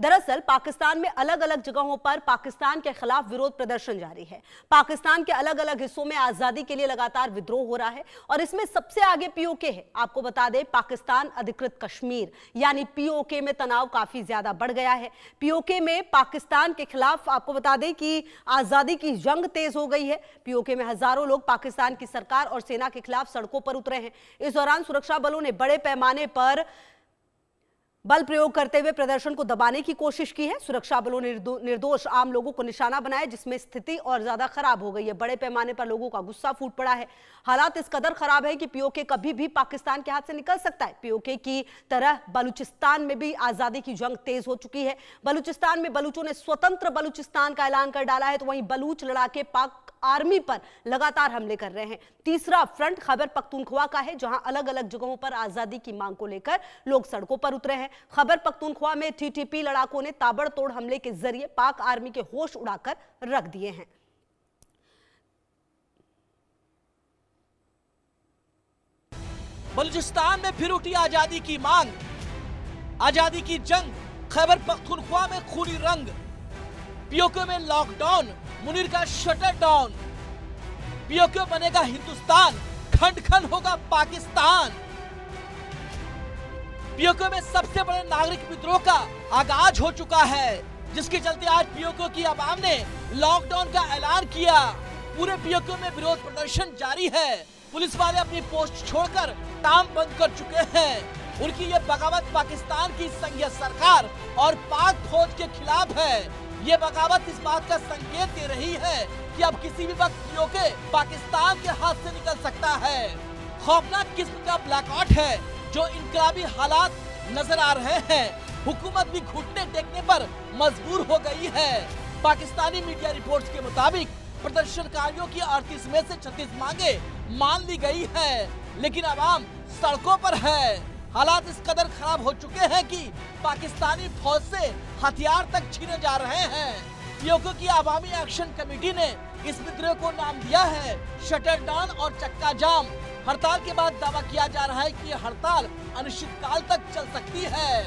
दरअसल पाकिस्तान में अलग अलग जगहों पर पाकिस्तान के खिलाफ विरोध प्रदर्शन जारी है। पाकिस्तान के अलग अलग हिस्सों में आजादी के लिए लगातार विद्रोह हो रहा है और इसमें सबसे आगे पीओके है। आपको बता दें, पाकिस्तान अधिकृत कश्मीर यानी पीओके में तनाव काफी ज्यादा बढ़ गया है। पीओके में पाकिस्तान के खिलाफ आपको बता दें कि आजादी की जंग तेज हो गई है। पीओके में हजारों लोग पाकिस्तान की सरकार और सेना के खिलाफ सड़कों पर उतरे हैं। इस दौरान सुरक्षा बलों ने बड़े पैमाने पर बल प्रयोग करते हुए प्रदर्शन को दबाने की कोशिश की है। सुरक्षा बलों ने निर्दोष आम लोगों को निशाना बनाया, जिसमें स्थिति और ज्यादा खराब हो गई है। बड़े पैमाने पर लोगों का गुस्सा फूट पड़ा है। हालात इस कदर खराब है कि पीओके कभी भी पाकिस्तान के हाथ से निकल सकता है। पीओके की तरह बलूचिस्तान में भी आजादी की जंग तेज हो चुकी है। बलूचिस्तान में बलूचों ने स्वतंत्र बलूचिस्तान का ऐलान कर डाला है, तो वहीं बलूच लड़ाके पाक आर्मी पर लगातार हमले कर रहे हैं। तीसरा फ्रंट खैबर पख्तूनख्वा का है, जहां अलग अलग जगहों पर आजादी की मांग को लेकर लोग सड़कों पर उतरे हैं। खैबर पख्तूनख्वा में टीटीपी लड़ाकों ने ताबड़तोड़ हमले के जरिए पाक आर्मी के होश उड़ाकर रख दिए हैं। बलूचिस्तान में फिर उठी आजादी की मांग, आजादी की जंग, खैबर पख्तूनख्वा में खूनी रंग, पीओके में लॉकडाउन, मुनीर का शटर डाउन, पीओके बनेगा हिंदुस्तान, खंड खंड होगा पाकिस्तान। पीओके में सबसे बड़े नागरिक विद्रोह का आगाज हो चुका है, जिसके चलते आज पीओके की आवाम ने लॉकडाउन का ऐलान किया। पूरे पीओके में विरोध प्रदर्शन जारी है। पुलिस वाले अपनी पोस्ट छोड़कर काम बंद कर चुके हैं। उनकी ये बगावत पाकिस्तान की संघीय सरकार और पाक फौज के खिलाफ है। ये बगावत इस बात का संकेत दे रही है कि अब किसी भी वक्त पीओके पाकिस्तान के हाथ से निकल सकता है। खौफनाक किस्म का ब्लैकआउट है जो इनकलाबी हालात नजर आ रहे हैं। हुकूमत भी घुटने टेकने पर मजबूर हो गई है। पाकिस्तानी मीडिया रिपोर्ट्स के मुताबिक प्रदर्शनकारियों की 38 में से 36 मांगे मान ली गई है, लेकिन आवाम सड़कों पर है। हालात इस कदर खराब हो चुके हैं कि पाकिस्तानी फौज से हथियार तक छीने जा रहे हैं। पीओके की आवामी एक्शन कमेटी ने इस विद्रोह को नाम दिया है शटर डाउन और चक्का जाम। हड़ताल के बाद दावा किया जा रहा है कि ये हड़ताल अनिश्चितकाल तक चल सकती है।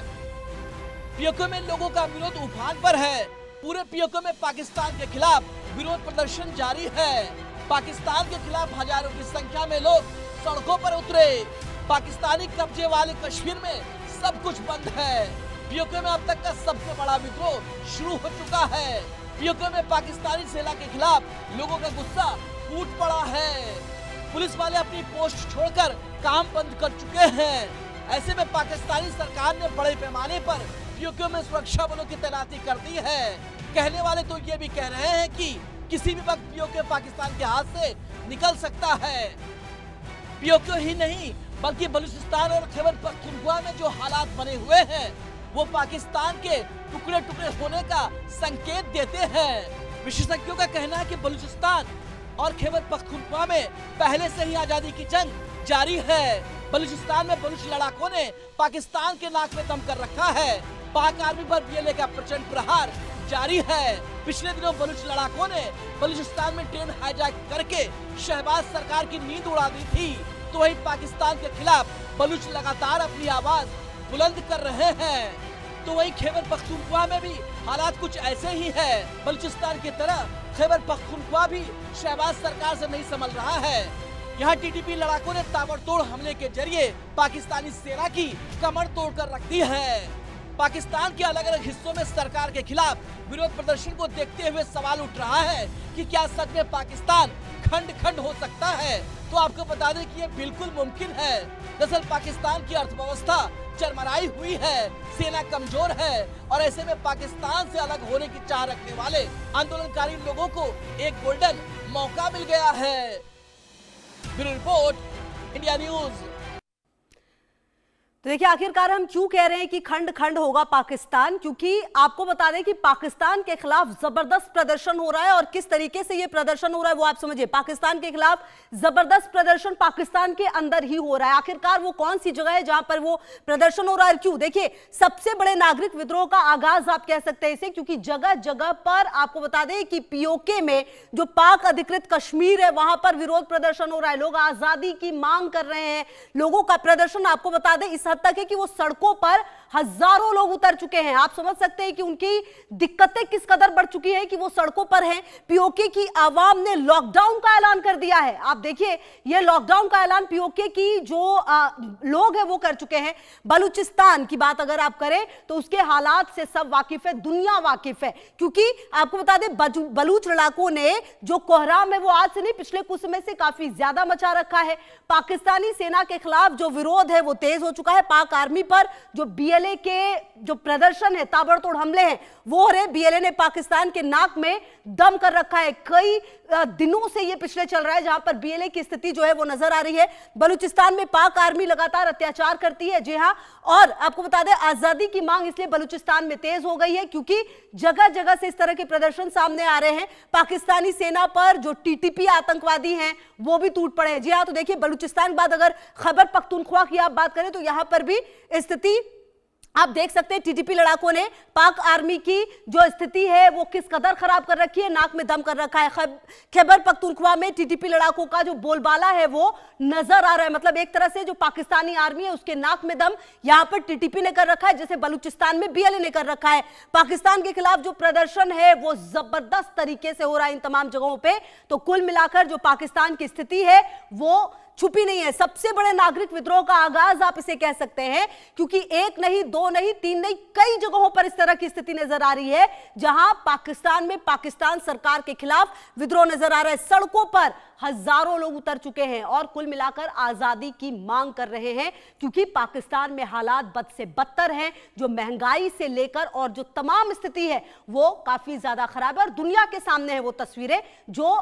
पीओके में लोगों का विरोध उफान पर है। पूरे पीओके में पाकिस्तान के खिलाफ विरोध प्रदर्शन जारी है। पाकिस्तान के खिलाफ हजारों की संख्या में लोग सड़कों पर उतरे। पाकिस्तानी कब्जे वाले कश्मीर में सब कुछ बंद है। पीओके में अब तक का सबसे बड़ा विद्रोह शुरू हो चुका है। पीओके में पाकिस्तानी सेना के खिलाफ लोगों का गुस्सा फूट पड़ा है। पुलिस वाले अपनी पोस्ट छोड़कर काम बंद कर चुके हैं। ऐसे में पाकिस्तानी सरकार ने बड़े पैमाने पर पीओके में सुरक्षा बलों की तैनाती कर दी है। कहने वाले तो ये भी कह रहे हैं कि किसी भी वक्त पीओके पाकिस्तान के हाथ से निकल सकता है। पीओके ही नहीं बल्कि बलूचिस्तान और खैबर पख्तूनख्वा में जो हालात बने हुए हैं वो पाकिस्तान के टुकड़े टुकड़े होने का संकेत देते हैं। विशेषज्ञों का कहना है कि बलूचिस्तान और खैबर पख्तूनख्वा में पहले से ही आजादी की जंग जारी है। बलूचिस्तान में बलूच लड़ाकों ने पाकिस्तान के नाक में दम कर रखा है। पाक आर्मी पर बीएलए का प्रचंड प्रहार जारी है। पिछले दिनों बलूच लड़ाकों ने बलूचिस्तान में ट्रेन हाईजैक करके शहबाज सरकार की नींद उड़ा दी थी, तो वही पाकिस्तान के खिलाफ बलूच लगातार अपनी आवाज बुलंद कर रहे हैं। तो वही खैबर पख्तूनख्वा में भी हालात कुछ ऐसे ही है। बलूचिस्तान की तरह खैबर पख्तूनख्वा भी शहबाज सरकार से नहीं संभल रहा है। यहाँ टीटीपी लड़ाकों ने ताबड़तोड़ हमले के जरिए पाकिस्तानी सेना की कमर तोड़कर रख दी है। पाकिस्तान के अलग अलग हिस्सों में सरकार के खिलाफ विरोध प्रदर्शन को देखते हुए सवाल उठ रहा है कि क्या सच में पाकिस्तान खंड खंड हो सकता है। तो आपको बता दें कि ये बिल्कुल मुमकिन है। दरअसल पाकिस्तान की अर्थव्यवस्था चरमराई हुई है, सेना कमजोर है और ऐसे में पाकिस्तान से अलग होने की चाह रखने वाले आंदोलनकारी लोगों को एक गोल्डन मौका मिल गया है। Bureau report, India news. तो देखिए, आखिरकार हम क्यों कह रहे हैं कि खंड खंड होगा पाकिस्तान, क्योंकि आपको बता दें कि पाकिस्तान के खिलाफ जबरदस्त प्रदर्शन हो रहा है। और किस तरीके से ये प्रदर्शन हो रहा है वो आप समझिए। पाकिस्तान के खिलाफ जबरदस्त प्रदर्शन पाकिस्तान के अंदर ही हो रहा है। आखिरकार वो कौन सी जगह है जहां पर वो प्रदर्शन हो रहा है, क्यों? देखिए, सबसे बड़े नागरिक विद्रोह का आगाज आप कह सकते हैं इसे, क्योंकि जगह जगह पर आपको बता दें कि पीओके में जो पाक अधिकृत कश्मीर है वहां पर विरोध प्रदर्शन हो रहा है। लोग आजादी की मांग कर रहे हैं। लोगों का प्रदर्शन आपको बता दें इस हद तक है कि वो सड़कों पर हजारों लोग उतर चुके हैं। आप समझ सकते हैं कि उनकी दिक्कतें किस कदर बढ़ चुकी हैं कि वो सड़कों पर हैं। पीओके की आवाम ने लॉकडाउन का ऐलान कर दिया है। आप देखिए, ये लॉकडाउन का ऐलान पीओके की जो लोग हैं वो कर चुके हैं। बलूचिस्तान की बात अगर आप करें तो उसके हालात से सब वाकिफ है, दुनिया वाकिफ है, क्योंकि आपको बता दें बलूच लड़ाकों ने जो कोहराम है वो आज से नहीं पिछले कुछ समय से काफी ज्यादा मचा रखा है। पाकिस्तानी सेना के खिलाफ जो विरोध है वो तेज हो चुका है। पाक आर्मी पर जो बीएलए के जो प्रदर्शन है, ताबड़तोड़ हमले हैं वो हो रहे। बीएलए ने पाकिस्तान के नाक में दम कर रखा है। कई दिनों से ये पिछले चल रहा है जहां पर बीएलए की स्थिति जो है वो नजर आ रही है। बलूचिस्तान में पाक आर्मी लगातार अत्याचार करती है, जी हां, और आपको बता दें आजादी की मांग इसलिए बलूचिस्तान में तेज हो गई है क्योंकि जगह जगह से इस तरह के प्रदर्शन सामने आ रहे हैं। पाकिस्तानी सेना पर जो टीटीपी आतंकवादी हैं वो भी टूट पड़े हैं। जी हां, तो देखिए बलूचिस्तान के बाद अगर खैबर पख्तूनख्वा की आप बात करें तो यहां पर भी स्थिति आप देख सकते हैं। टीटीपी लड़ाकों ने पाक आर्मी की जो स्थिति है वो किस कदर खराब कर रखी है, नाक में दम कर रखा है। खैबर पख्तूनख्वा में टीटीपी लड़ाकों का जो बोलबाला है वो नजर आ रहा है। मतलब एक तरह से जो पाकिस्तानी आर्मी है उसके नाक में दम यहां पर टीटीपी ने कर रखा है, जैसे बलूचिस्तान में बीएलए ने कर रखा है। पाकिस्तान के खिलाफ जो प्रदर्शन है वो जबरदस्त तरीके से हो रहा है इन तमाम जगहों पर। तो कुल मिलाकर जो पाकिस्तान की स्थिति है वो छुपी नहीं है। सबसे बड़े नागरिक विद्रोह का आगाज आप इसे कह सकते हैं, क्योंकि एक नहीं, दो नहीं, तीन नहीं, कई जगहों पर इस तरह की स्थिति नजर आ रही है जहां पाकिस्तान में पाकिस्तान सरकार के खिलाफ विद्रोह नजर आ रहा है। सड़कों पर हजारों लोग उतर चुके हैं और कुल मिलाकर आजादी की मांग कर रहे हैं, क्योंकि पाकिस्तान में हालात बद से बदतर हैं। जो महंगाई से लेकर और जो तमाम स्थिति है वो काफी ज्यादा खराब है और दुनिया के सामने है वो तस्वीरें जो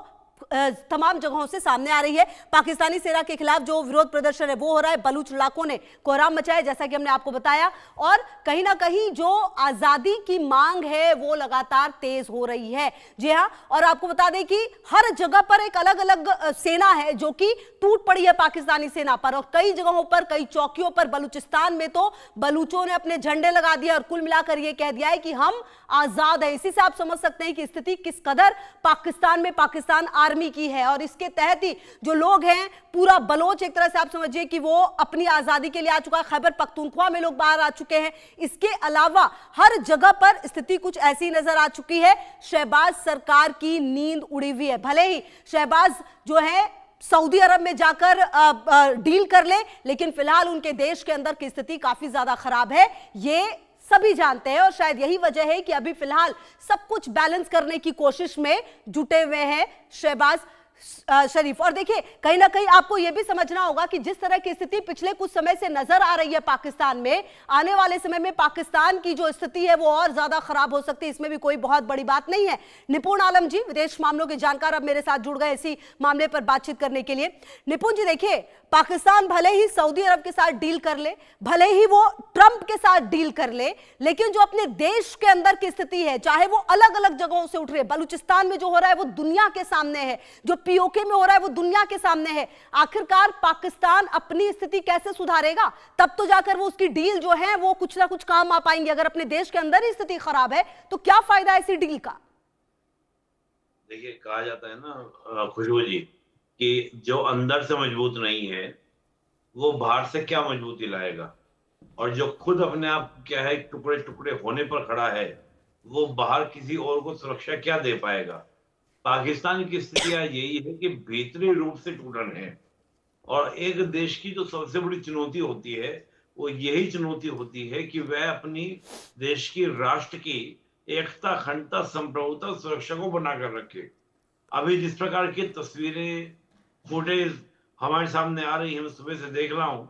तमाम जगहों से सामने आ रही है। पाकिस्तानी सेना के खिलाफ जो विरोध प्रदर्शन है वो हो रहा है। बलूच लड़ाकों ने कोहराम मचाया जैसा कि हमने आपको बताया, और कहीं ना कहीं जो आजादी की मांग है वो लगातार तेज हो रही है। जी हां, और आपको बता दें कि हर जगह पर एक अलग अलग सेना है जो कि टूट पड़ी है पाकिस्तानी सेना पर, और कई जगहों पर, कई चौकियों पर बलूचिस्तान में तो बलूचों ने अपने झंडे लगा दिए और कुल मिलाकर यह कह दिया है कि हम आजाद हैं। इसी से आप समझ सकते हैं कि स्थिति किस कदर पाकिस्तान में पाकिस्तान आर्मी की है। और इसके तहत ही जो लोग हैं, पूरा बलोच एक तरह से आप समझिए कि वो अपनी आजादी के लिए आ चुका है। खैबर पख्तूनख्वा में लोग बाहर आ चुके हैं। इसके अलावा हर जगह पर स्थिति कुछ ऐसी नजर आ चुकी है। शहबाज सरकार की नींद उड़ी हुई है। भले ही शहबाज जो है सऊदी अरब में जाकर डील कर ले, लेकिन फिलहाल उनके देश के अंदर की स्थिति काफी ज्यादा खराब है, ये सभी जानते हैं। और शायद यही वजह है कि अभी फिलहाल सब कुछ बैलेंस करने की कोशिश में जुटे हुए हैं शहबाज शरीफ। और देखिए, कहीं ना कहीं आपको यह भी समझना होगा कि जिस तरह की स्थिति पिछले कुछ समय से नजर आ रही है पाकिस्तान में, आने वाले समय में पाकिस्तान की जो स्थिति है वो और ज्यादा खराब हो सकती है। इसमें भी कोई बहुत बड़ी बात नहीं है। निपुण आलम जी, विदेश मामलों के जानकार, अब मेरे साथ जुड़ गए इसी मामले पर बातचीत करने के लिए। निपुण जी, देखिए, पाकिस्तान भले ही सऊदी अरब के साथ डील कर ले, भले ही वो ट्रंप के साथ डील कर ले, लेकिन जो अपने देश के अंदर की स्थिति है, चाहे वो अलग अलग जगहों से उठ रही है, बलूचिस्तान में जो हो रहा है वो दुनिया के सामने है, जो पीओके में हो रहा है वो दुनिया के सामने है। आखिरकार पाकिस्तान अपनी स्थिति कैसे सुधारेगा? तब तो जाकर वो उसकी डील जो है वो कुछ ना कुछ काम आ पाएंगे। अगर अपने देश के अंदर ही स्थिति खराब है तो क्या फायदा ऐसी डील का? देखिए, कहा जाता है ना खुशबू जी कि जो अंदर से मजबूत नहीं है वो बाहर से क्या मजबूती लाएगा, और जो खुद अपने आप क्या है टुकड़े टुकड़े होने पर खड़ा है वो बाहर किसी और को सुरक्षा क्या दे पाएगा। पाकिस्तान की स्थिति यही है कि भीतरी रूप से टूटन है, और एक देश की जो सबसे बड़ी चुनौती होती है वो यही चुनौती होती है कि वह अपनी देश की राष्ट्र की एकता, अखंडता, संप्रभुता, सुरक्षा को बनाकर रखे। अभी जिस प्रकार की तस्वीरें, फुटेज हमारे सामने आ रही है, मैं सुबह से देख रहा हूँ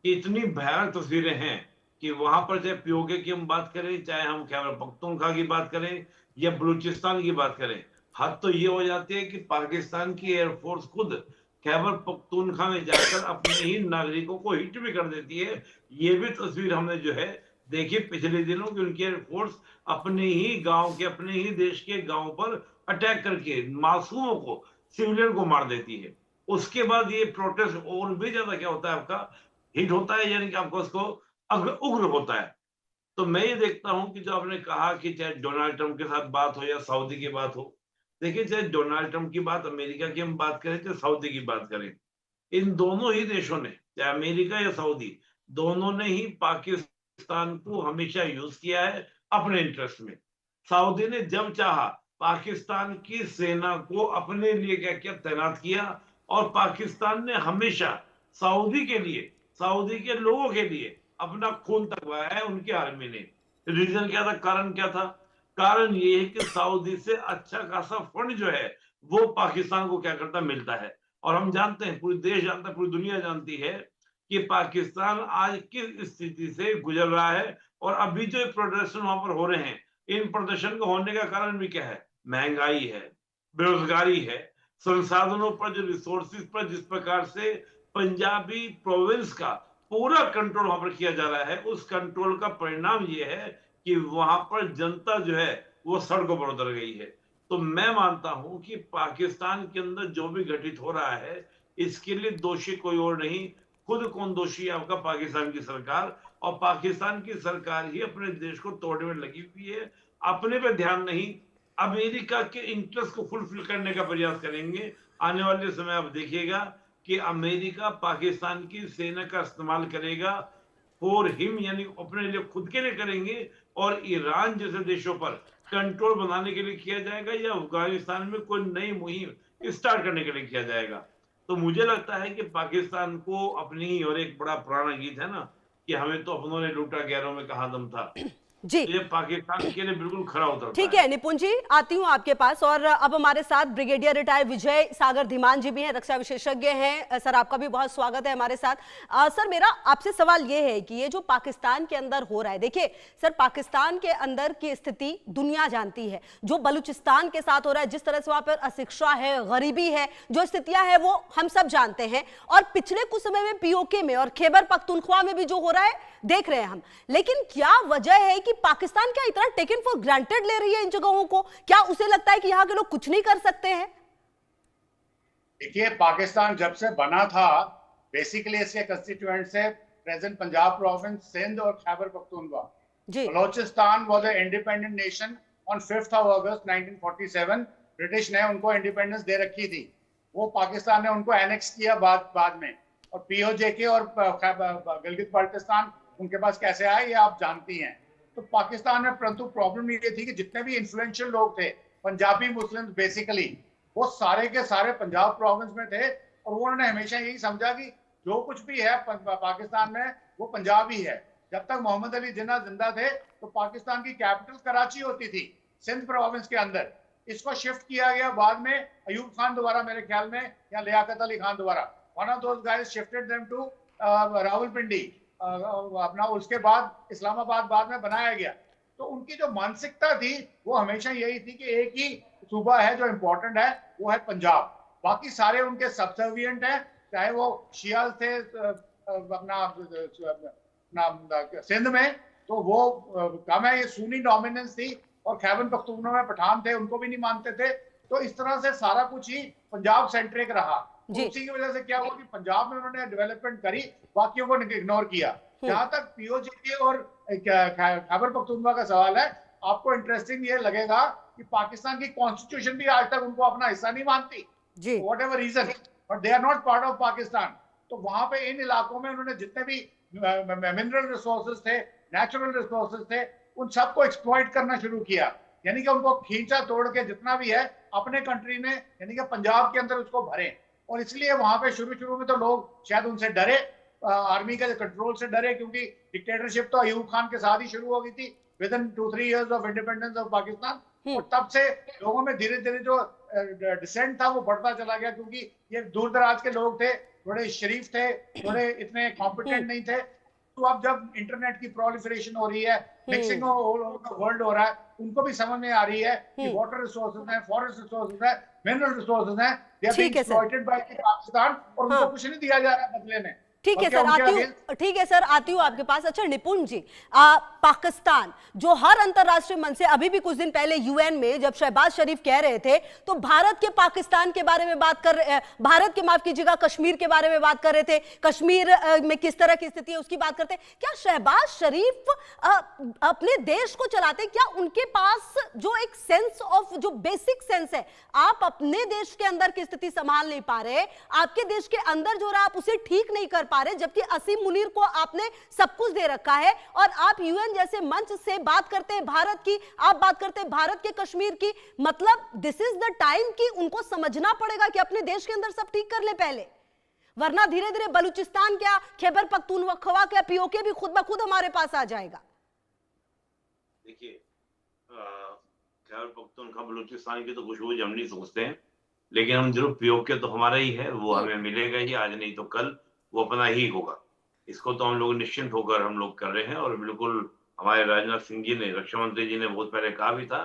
कि इतनी भयानक तस्वीरें हैं कि वहां पर चाहे पीओके की हम बात करें, चाहे हम खैबर पख्तूनख्वा की बात करें या बलूचिस्तान की बात करें, हद तो ये हो जाती है कि पाकिस्तान की एयरफोर्स खुद खैबर पख्तूनख्वा में जाकर अपने ही नागरिकों को हिट भी कर देती है। ये भी तस्वीर हमने जो है देखी पिछले दिनों की, उनकी एयरफोर्स अपने ही गांव के, अपने ही देश के गांव पर अटैक करके मासूमों को, सिविलियन को मार देती है। उसके बाद ये प्रोटेस्ट और भी ज्यादा क्या होता है, आपका हिट होता है, यानी कि आपको उसको उग्र होता है। तो मैं ये देखता हूं कि जो आपने कहा कि चाहे डोनाल्ड ट्रंप के साथ बात हो या सऊदी की बात हो, देखिए चाहे डोनाल्ड ट्रंप की बात, अमेरिका की हम बात करें, चाहे सऊदी की बात करें, इन दोनों ही देशों ने, चाहे अमेरिका या सऊदी, दोनों ने ही पाकिस्तान पाकिस्तान को हमेशा यूज किया है अपने इंटरेस्ट में। सऊदी ने जब चाहा पाकिस्तान की सेना को अपने लिए क्या किया, तैनात किया, और पाकिस्तान ने हमेशा सऊदी के लिए, सऊदी के लोगों के लिए अपना खून तकवाया है उनकी आर्मी ने। रीजन क्या था, कारण क्या था? कारण ये है कि सऊदी से अच्छा खासा फंड जो है वो पाकिस्तान को क्या करता, मिलता है। और हम जानते हैं, पूरी देश जानता है, पूरी दुनिया जानती है कि पाकिस्तान आज किस स्थिति से गुजर रहा है। और अभी जो प्रदर्शन वहां पर हो रहे हैं, इन प्रदर्शन को होने का कारण भी क्या है? महंगाई है, बेरोजगारी है, संसाधनों पर, जो रिसोर्सेज पर जिस प्रकार से पंजाबी प्रोविंस का पूरा कंट्रोल वहां पर किया जा रहा है, उस कंट्रोल का परिणाम ये है कि वहां पर जनता जो है वो सड़कों पर उतर गई है। तो मैं मानता हूं कि पाकिस्तान के अंदर जो भी घटित हो रहा है, इसके लिए दोषी कोई और नहीं, खुद कौन दोषी है? आपका पाकिस्तान की सरकार। और पाकिस्तान की सरकार ही अपने देश को तोड़ने में लगी हुई है, अपने पे ध्यान नहीं, अमेरिका के इंटरेस्ट को फुलफिल करने का प्रयास करेंगे। आने वाले समय आप देखिएगा कि अमेरिका पाकिस्तान की सेना का इस्तेमाल करेगा फॉर हिम, यानी अपने लिए, खुद के लिए करेंगे, और ईरान जैसे देशों पर कंट्रोल बनाने के लिए किया जाएगा, या अफगानिस्तान में कोई नई मुहिम स्टार्ट करने के लिए किया जाएगा। तो मुझे लगता है कि पाकिस्तान को अपनी ही, और एक बड़ा पुराना गीत है ना कि हमें तो अपनों ने लूटा, गैरों में कहाँ दम था, जी, ये पाकिस्तान के लिए बिल्कुल खरा उतरता ठीक है। निपुण जी, आती हूं आपके पास, और अब हमारे साथ ब्रिगेडियर रिटायर्ड विजय सागर धीमान जी भी हैं, रक्षा विशेषज्ञ हैं। सर, आपका भी बहुत स्वागत है हमारे साथ। सर, मेरा आपसे सवाल ये है कि ये जो पाकिस्तान के अंदर हो रहा है, देखिए सर, पाकिस्तान के अंदर की स्थिति दुनिया जानती है। जो बलूचिस्तान के साथ हो रहा है, जिस तरह से वहां पर अशिक्षा है, गरीबी है, जो स्थितियां हैं वो हम सब जानते हैं। और पिछले कुछ समय में पीओके में और खैबर पख्तूनख्वा में भी जो हो रहा है देख रहे हैं हम। लेकिन क्या वजह है कि पाकिस्तान क्या इतना टेकन फॉर ग्रांटेड ले रही है इन जगहों को? क्या उसे लगता है कि यहां के लोग कुछ नहीं कर सकते हैं? देखिए, पाकिस्तान जब से बना था, बेसिकली इसके कंस्टिट्यूएंट से प्रेजेंट पंजाब प्रोविंस, सिंध और Khyber Pakhtunkhwa. Balochistan was a independent nation on 5th of August 1947। British ने उनको इंडिपेंडेंस दे रखी थी, वो पाकिस्तान ने उनको एनेक्स किया बाद में। और पीओजेके और गिलगित बाल्टिस्तान उनके पास कैसे आए ये आप जानती हैं। तो पाकिस्तान में, परंतु प्रॉब्लम ये थी कि जितने भी इन्फ्लुएंशियल लोग थे, पंजाबी मुस्लिम बेसिकली, वो सारे के सारे पंजाब प्रोविंस में थे, और उन्होंने हमेशा यही समझा कि जो कुछ भी है पाकिस्तान में वो पंजाबी है। जब तक मोहम्मद अली जिन्ना जिंदा थे तो पाकिस्तान की कैपिटल कराची होती थी, सिंध प्रोविंस के अंदर। इसको शिफ्ट किया गया बाद में अयूब खान द्वारा, मेरे ख्याल में, या लियाकत अली खान द्वारा। One of those guys shifted them to Rawalpindi, अपना, उसके बाद इस्लामाबाद बाद में बनाया गया। तो उनकी जो मानसिकता थी वो हमेशा यही थी कि एक ही सूबा है जो इम्पोर्टेंट है, वो है पंजाब, बाकी सारे उनके सबसर्विएंट हैं, चाहे वो शियाल थे अपना सिंध में, तो वो कम है, ये सुन्नी डोमिनेंस थी, और खैबर पख्तूनख्वा में पठान थे, उनको भी नहीं मानते थे। तो इस तरह से सारा कुछ ही पंजाब सेंट्रिक रहा। तो उसी की वजह से क्या हुआ कि पंजाब में उन्होंने डेवलपमेंट करी, बाकियों को इग्नोर किया। जहां तक पीओजे और खैबर पख्तूनख्वा का सवाल है, आपको इंटरेस्टिंग ये लगेगा कि पाकिस्तान की कॉन्स्टिट्यूशन भी आज तक उनको अपना हिस्सा नहीं मानती, whatever reason, but they are not part of Pakistan. तो वहां पे इन इलाकों में उन्होंने जितने भी मिनरल रिसोर्सेज थे, नेचुरल रिसोर्सेज थे, उन सबको एक्सप्लॉइट करना शुरू किया। यानी कि उनको खींचा तोड़ के जितना भी है अपने कंट्री में, यानी कि पंजाब के अंदर उसको भरे। और इसलिए वहां पे शुरू में तो लोग शायद उनसे डरे, आर्मी के कंट्रोल से डरे, क्योंकि डिक्टेटरशिप तो अयूब खान के साथ ही शुरू हो गई थी with in 2-3 years of independence of Pakistan. और तब से लोगों में धीरे धीरे जो डिसेंट था वो बढ़ता चला गया, क्योंकि ये दूर दराज के लोग थे, थोड़े शरीफ थे, थोड़े इतने कॉम्पिटेंट नहीं थे। तो अब जब इंटरनेट की प्रोलिफरेशन हो रही है, मिक्सिंग वर्ल्ड हो रहा है, उनको भी समझ में आ रही है कि वाटर रिसोर्सेज है, फॉरेस्ट रिसोर्सेज है, मिनरल रिसोर्सेज है, they are being exploited by Pakistan, और उनको कुछ नहीं दिया जा रहा है बदले में। ठीक है सर, आती हूँ आपके पास। अच्छा निपुण जी, पाकिस्तान जो हर अंतरराष्ट्रीय मंच से, अभी भी कुछ दिन पहले यूएन में जब शहबाज शरीफ कह रहे थे तो भारत के पाकिस्तान के बारे में बात कर, भारत के, माफ कीजिएगा, कश्मीर के बारे में बात कर रहे थे, कश्मीर में किस तरह की स्थिति है उसकी बात करते। क्या शहबाज शरीफ अपने देश को चलाते? क्या उनके पास जो एक सेंस ऑफ, जो बेसिक सेंस है, आप अपने देश के अंदर की स्थिति संभाल नहीं पा रहे, आपके देश के अंदर जो रहा आप उसे ठीक नहीं कर पा रहे, जबकि असीम मुनीर को आपने सब कुछ दे रखा है और आप यूएन जैसे मंच से बात करते हैं भारत की, आप बात करते हैं भारत के कश्मीर की। मतलब दिस इज द टाइम कि उनको समझना पड़ेगा कि अपने देश के अंदर सब ठीक कर ले पहले, वरना धीरे धीरे बलूचिस्तान क्या, खैबर पख्तूनख्वा क्या, पीओके भी खुद ब खुद हमारे पास आ जाएगा। देखिए, खैबर पख्तूनख्वा बलूचिस्तान की तो खुशबू हम नहीं सोचते हैं, लेकिन हम जरूर पीओके तो हमारा ही है, वो हमें मिलेगा ही, आज नहीं तो कल वो अपना ही होगा। इसको तो हम लोग निश्चिंत होकर हम लोग कर रहे हैं। और बिल्कुल हमारे राजनाथ सिंह जी ने, रक्षा मंत्री जी ने बहुत पहले कहा भी था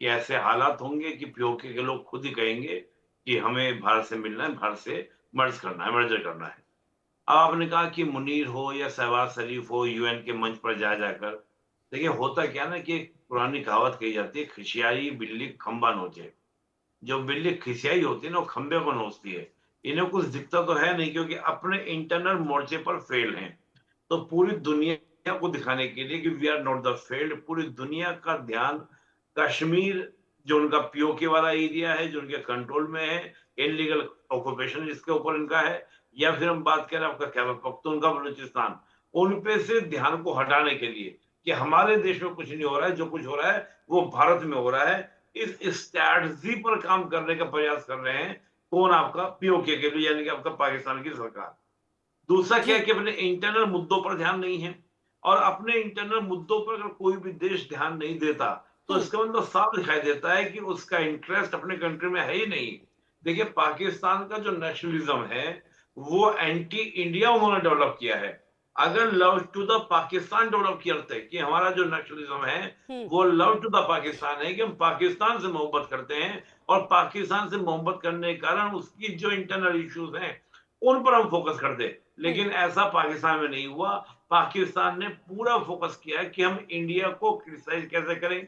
कि ऐसे हालात होंगे कि पीओके के लोग खुद ही कहेंगे कि हमें भारत से मिलना है, भारत से मर्जर करना है। अब आपने कहा कि मुनीर हो या शहबाज शरीफ हो यूएन के मंच पर जाकर, देखिए होता क्या ना कि एक पुरानी कहावत कही जाती है, खिसियाई बिल्ली खंबा नोचे। जो बिल्ली खिसियाई होती है ना, वो खंबे को नोचती है। इन्हें कुछ दिखता तो है नहीं, क्योंकि अपने इंटरनल मोर्चे पर फेल हैं। तो पूरी दुनिया को दिखाने के लिए कि we are not the failed, पूरी दुनिया का ध्यान कश्मीर, जो उनका पीओके वाला एरिया है, जो उनके कंट्रोल में है, इनलीगल ऑक्यूपेशन जिसके ऊपर इनका है, या फिर हम बात करें आपका खैबर पख्तूनख्वा बलूचिस्तान, उन पे से ध्यान को हटाने के लिए कि हमारे देश में कुछ नहीं हो रहा है, जो कुछ हो रहा है वो भारत में हो रहा है, इस स्ट्रैटेजी पर काम करने का प्रयास कर रहे हैं। कौन? आपका पीओके के लिए, यानी कि आपका पाकिस्तान की सरकार। दूसरा क्या है कि अपने इंटरनल मुद्दों पर ध्यान नहीं है, और अपने इंटरनल मुद्दों पर अगर कोई भी देश ध्यान नहीं देता तो इसका मतलब साफ दिखाई देता है कि उसका इंटरेस्ट अपने कंट्री में है ही नहीं। देखिए, पाकिस्तान का जो नेशनलिज्म है वो एंटी इंडिया उन्होंने डेवलप किया है। अगर love to the Pakistan develop करते कि हमारा जो नेशनलिज्म है वो लव टू द पाकिस्तान है, कि हम पाकिस्तान से मोहब्बत करते हैं और पाकिस्तान से मोहब्बत करने के कारण उसकी जो इंटरनल इश्यूज हैं उन पर हम फोकस करते, लेकिन ऐसा पाकिस्तान में नहीं हुआ। पाकिस्तान ने पूरा फोकस किया है कि हम इंडिया को क्रिटिसाइज कैसे करें,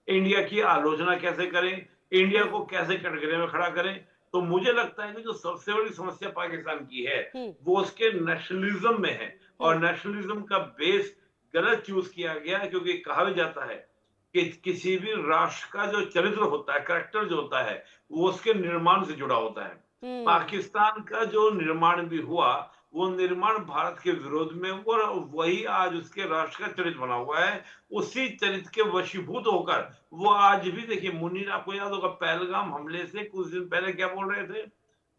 इंडिया की आलोचना कैसे करें, इंडिया को कैसे कटघरे में खड़ा करें। तो मुझे लगता है कि जो सबसे बड़ी समस्या पाकिस्तान की है वो उसके नेशनलिज्म में है, और नेशनलिज्म का बेस गलत चूज किया गया है, क्योंकि कहा भी जाता है कि किसी भी राष्ट्र का जो चरित्र होता है, कैरेक्टर जो होता है, वो उसके निर्माण से जुड़ा होता है। पाकिस्तान का जो निर्माण भी हुआ वो निर्माण भारत के विरोध में, और वही आज उसके राष्ट्र का चरित्र बना हुआ है। उसी चरित्र के वशीभूत होकर वो आज भी, देखिए मुनीर, आपको याद होगा पहलगाम हमले से कुछ दिन पहले क्या बोल रहे थे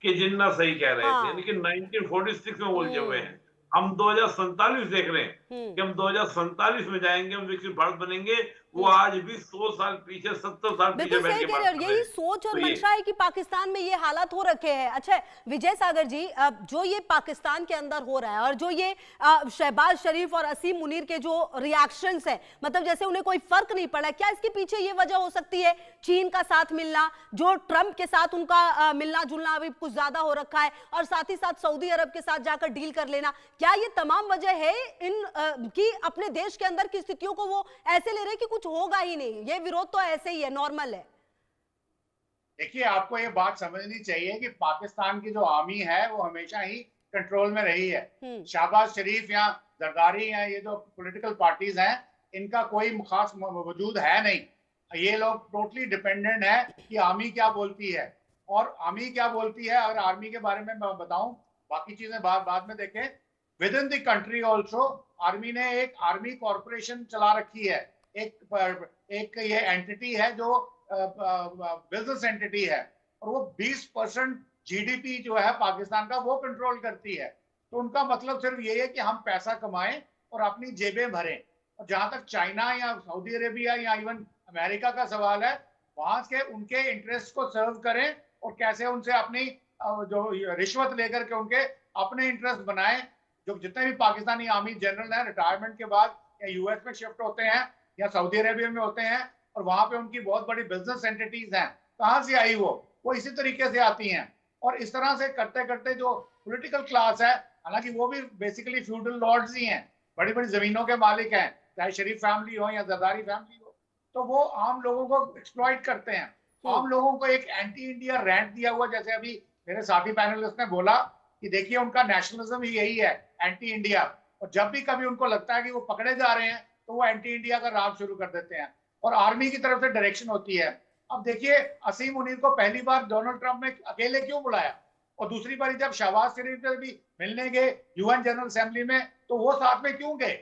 कि जिन्ना सही कह रहे थे, लेकिन 1946 में उलझे हुए हैं। हम 2047 देख रहे हैं कि हम 2047 में जाएंगे, हम विकसित भारत बनेंगे। वो आज भी 100 साल पीछे, 70 साल पीछे बैठ के बात कर रहे हैं। यही सोच और मंशा है कि पाकिस्तान में ये हालात हो रखे हैं। अच्छा विजय सागर जी, जो ये पाकिस्तान के अंदर हो रहा है और जो ये शहबाज शरीफ और असीम मुनीर के जो रिएक्शंस है, मतलब जैसे उन्हें कोई फर्क नहीं पड़ा, क्या इसके पीछे ये वजह हो सकती है चीन का साथ मिलना, जो ट्रंप के साथ उनका मिलना जुलना अभी कुछ ज्यादा हो रखा है, और साथ ही साथ सऊदी अरब के साथ जाकर डील कर लेना? क्या ये तमाम वजह है इन की अपने देश के अंदर की स्थितियों को वो ऐसे ले रहे कि कुछ होगा ही नहीं, ये विरोध तो ऐसे ही है, नॉर्मल है? देखिए, आपको ये बात समझनी चाहिए कि पाकिस्तान की जो आर्मी है वो हमेशा ही कंट्रोल में रही है। शहबाज शरीफ या जरदारी या ये जो पॉलिटिकल पार्टीज हैं, इनका कोई खास वजूद है नहीं। ये लोग टोटली डिपेंडेंट है कि आर्मी क्या बोलती है, और आर्मी क्या बोलती है। अगर आर्मी के बारे में मैं बताऊं, बाकी चीजें बाद में देखें, with in the country also army ने एक आर्मी कॉर्पोरेशन चला रखी है। एक ये एंटिटी है जो बिजनेस एंटिटी है, और वो 20% जीडीपी जो है पाकिस्तान का वो कंट्रोल करती है। तो उनका मतलब सिर्फ ये है कि हम पैसा कमाएं और अपनी जेबें भरें। और जहां तक चाइना या सऊदी अरेबिया या इवन अमेरिका का सवाल है, वहां के उनके इंटरेस्ट को सर्व करें और कैसे उनसे अपनी जो रिश्वत लेकर के उनके अपने इंटरेस्ट बनाएं। जो जितने भी पाकिस्तानी आर्मी जनरल हैं रिटायरमेंट के बाद या यूएस में शिफ्ट होते हैं या सऊदी अरेबिया में होते हैं, और वहां पे उनकी बहुत बड़ी बिजनेस एंटिटीज हैं। कहां से आई वो इसी तरीके से आती हैं। और इस तरह से करते करते जो पॉलिटिकल क्लास है, हालांकि वो भी बेसिकली फ्यूडल लॉर्ड्स ही हैं, बड़ी बड़ी जमीनों के मालिक हैं, चाहे शरीफ फैमिली हो या जरदारी फैमिली हो, तो वो आम लोगों को एक्सप्लॉइट करते हैं। आम लोगों को एक एंटी इंडिया रैंट दिया हुआ, जैसे अभी मेरे साथी पैनलिस्ट ने बोला कि देखिए उनका नेशनलिज्म ही यही है, एंटी इंडिया। और जब भी कभी उनको लगता है कि वो पकड़े जा रहे हैं तो वो एंटी इंडिया का राग शुरू कर देते हैं, और आर्मी की तरफ से डायरेक्शन होती है। अब देखिए, असीम मुनीर को पहली बार डोनाल्ड ट्रंप ने अकेले क्यों बुलाया? और दूसरी बारी जब शहबाज शरीफ से भी मिलने गए यूएन जनरल असेंबली में, तो वो साथ में क्यों गए?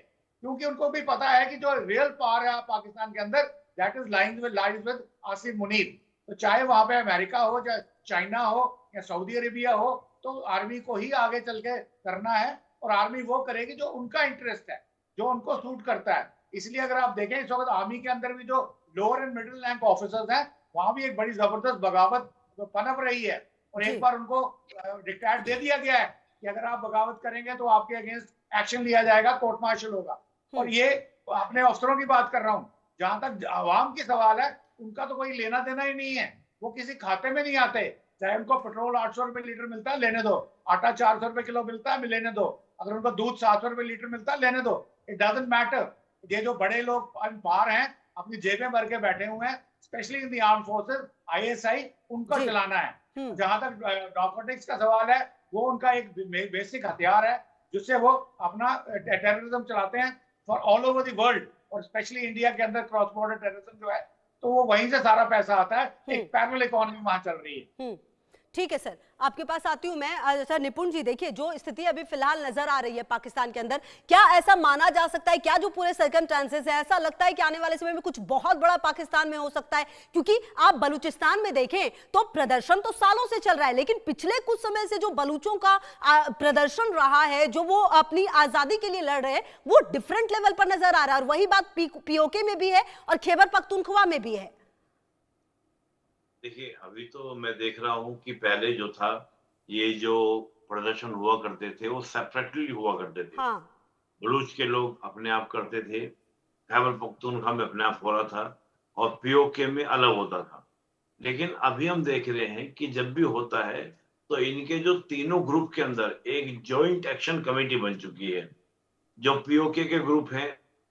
क्योंकि उनको भी पता है कि जो रियल पावर है पाकिस्तान के अंदर, that is lies with Asif Munir. तो चाहे वहां पे अमेरिका हो, चाहे चाइना हो या सऊदी अरेबिया हो, तो आर्मी को ही आगे चल के करना है, और आर्मी वो करेगी जो उनका इंटरेस्ट है, जो उनको सूट करता है। इसलिए अगर आप देखें इस वक्त आर्मी के अंदर भी जो lower and middle rank officers हैं, वहां भी एक बड़ी जबरदस्त बगावत पनप रही है, और एक बार उनको डिक्टेट दे दिया गया है कि अगर आप बगावत करेंगे तो आपके अगेंस्ट एक्शन लिया जाएगा, कोर्ट मार्शल होगा। और ये अपने अफसरों की बात कर रहा हूँ। जहां तक आवाम की सवाल है, उनका तो कोई लेना देना ही नहीं है, वो किसी खाते में नहीं आते। चाहे उनको पेट्रोल 800 रुपए लीटर मिलता है, लेने दो। आटा 400 रुपए किलो मिलता है, लेने दो। अगर उनको दूध 700 रुपए लीटर मिलता है, लेने दो। It doesn't matter. ये जो बड़े लोग बाहर हैं, अपनी जेबें भर के बैठे हुए हैं, specially in the arm forces, ISI, उनको चलाना है। जहां तक नारकोटिक्स का सवाल है, वो उनका एक बेसिक हथियार है जिससे वो अपना टेररिज्म चलाते हैं for all over the world, और स्पेशली इंडिया के अंदर क्रॉस बॉर्डर टेररिज्म जो है, तो वो वहीं से सारा पैसा आता है। एक पैरेलल इकोनॉमी वहां चल रही है। ठीक है सर, आपके पास आती हूं मैं। सर निपुण जी, देखिए जो स्थिति अभी फिलहाल नजर आ रही है पाकिस्तान के अंदर, क्या ऐसा माना जा सकता है, क्या जो पूरे सर्कमस्टेंसेस है, ऐसा लगता है कि आने वाले समय में कुछ बहुत बड़ा पाकिस्तान में हो सकता है? क्योंकि आप बलूचिस्तान में देखें तो प्रदर्शन तो सालों से चल रहा है, लेकिन पिछले कुछ समय से जो बलूचों का प्रदर्शन रहा है, जो वो अपनी आजादी के लिए लड़ रहे हैं, वो डिफरेंट लेवल पर नजर आ रहा है। और वही बात पीओके में भी है और खैबर पख्तूनख्वा में भी है। देखिए, अभी तो मैं देख रहा हूँ कि पहले जो था, ये जो प्रदर्शन हुआ करते थे वो सेपरेटली हुआ करते थे। हाँ। बलूच के लोग अपने आप करते थे, खैबर पख्तूनख्वा में अपने आप हो रहा था, और पीओके में अलग होता था। लेकिन अभी हम देख रहे हैं कि जब भी होता है तो इनके जो तीनों ग्रुप के अंदर एक जॉइंट एक्शन कमेटी बन चुकी है। जो पीओके के ग्रुप हैं,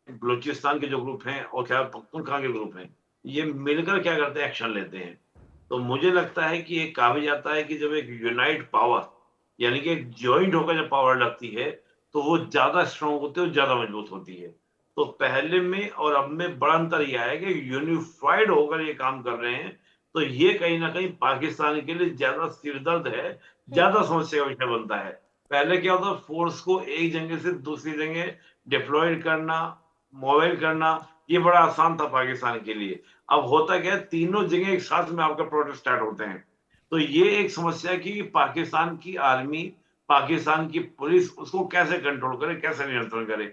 बलूचिस्तान के जो ग्रुप हैं और खैबर पख्तूनख्वा के ग्रुप हैं, ये मिलकर क्या करते हैं, एक्शन लेते हैं। तो मुझे लगता है कि एक कहा जाता है कि जब एक यूनाइट पावर, यानी कि एक ज्वाइंट होकर जब पावर लगती है, तो वो ज्यादा स्ट्रांग होती है और ज्यादा मजबूत होती है। तो पहले में और अब में बड़ा अंतर यह है कि यूनिफाइड होकर ये काम कर रहे हैं, तो ये कहीं ना कहीं पाकिस्तान के लिए ज्यादा सिरदर्द है, ज्यादा समस्या का विषय बनता है। पहले क्या होता, फोर्स को एक जगह से दूसरी जगह डिप्लॉयड करना, मोबाइल करना, ये बड़ा आसान था पाकिस्तान के लिए। अब होता क्या है, तीनों जगह एक साथ में आपका प्रोटेस्ट स्टार्ट होते हैं। तो ये एक समस्या कि पाकिस्तान की आर्मी, पाकिस्तान की पुलिस उसको कैसे कंट्रोल करे, कैसे नियंत्रण करे।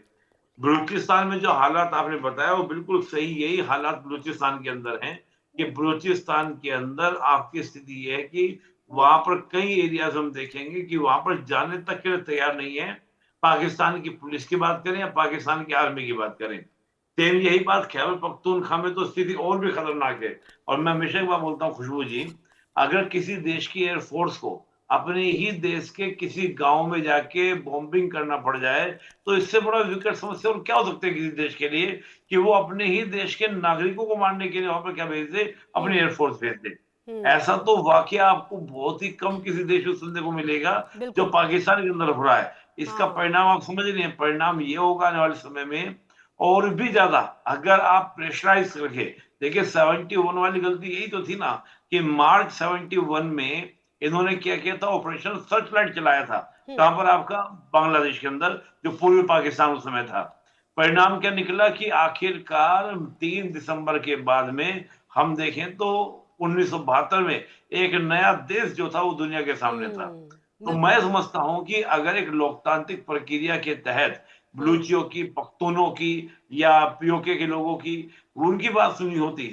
बलूचिस्तान में जो हालात आपने बताया वो बिल्कुल सही, यही हालात बलूचिस्तान के अंदर हैं कि बलूचिस्तान के अंदर आपकी स्थिति ये है कि वहां पर कई एरियाज हम देखेंगे कि वहां पर जाने तक के लिए तैयार नहीं है। पाकिस्तान की पुलिस की बात करें या पाकिस्तान की आर्मी की बात करें, सेम यही बात खैबर पख्तूनख्वा में तो स्थिति और भी खतरनाक है। और मैं हमेशा एक बात बोलता हूँ खुशबू जी, अगर किसी देश की एयरफोर्स को अपने ही देश के किसी गांव में जाके बॉम्बिंग करना पड़ जाए, तो इससे बड़ा विकट समस्या और क्या हो सकता है किसी देश के लिए कि वो अपने ही देश के नागरिकों को मारने के लिए वहां पर क्या भेज दे, अपनी एयरफोर्स भेज दे। ऐसा तो वाकया आपको बहुत ही कम किसी देश में सुनने को मिलेगा जो पाकिस्तान के अंदर हो रहा है। इसका परिणाम आप समझ रहे हैं, परिणाम ये होगा आने वाले समय में और भी ज्यादा, अगर आप प्रेशराइज करके देखिए। 71 वाली गलती यही तो थी ना कि मार्च 71 में इन्होंने क्या किया था, ऑपरेशन सर्चलाइट चलाया था। कहां पर, आपका बांग्लादेश के अंदर, जो पूर्वी पाकिस्तान उस समय था। परिणाम क्या निकला कि आखिरकार 3 दिसंबर के बाद में हम देखें तो 1972 में एक नया देश जो था वो दुनिया के सामने था। तो मैं समझता हूं कि अगर एक लोकतांत्रिक प्रक्रिया के तहत बलूचियों की, पख्तूनों की या पीओके के लोगों की, उनकी बात सुनी होती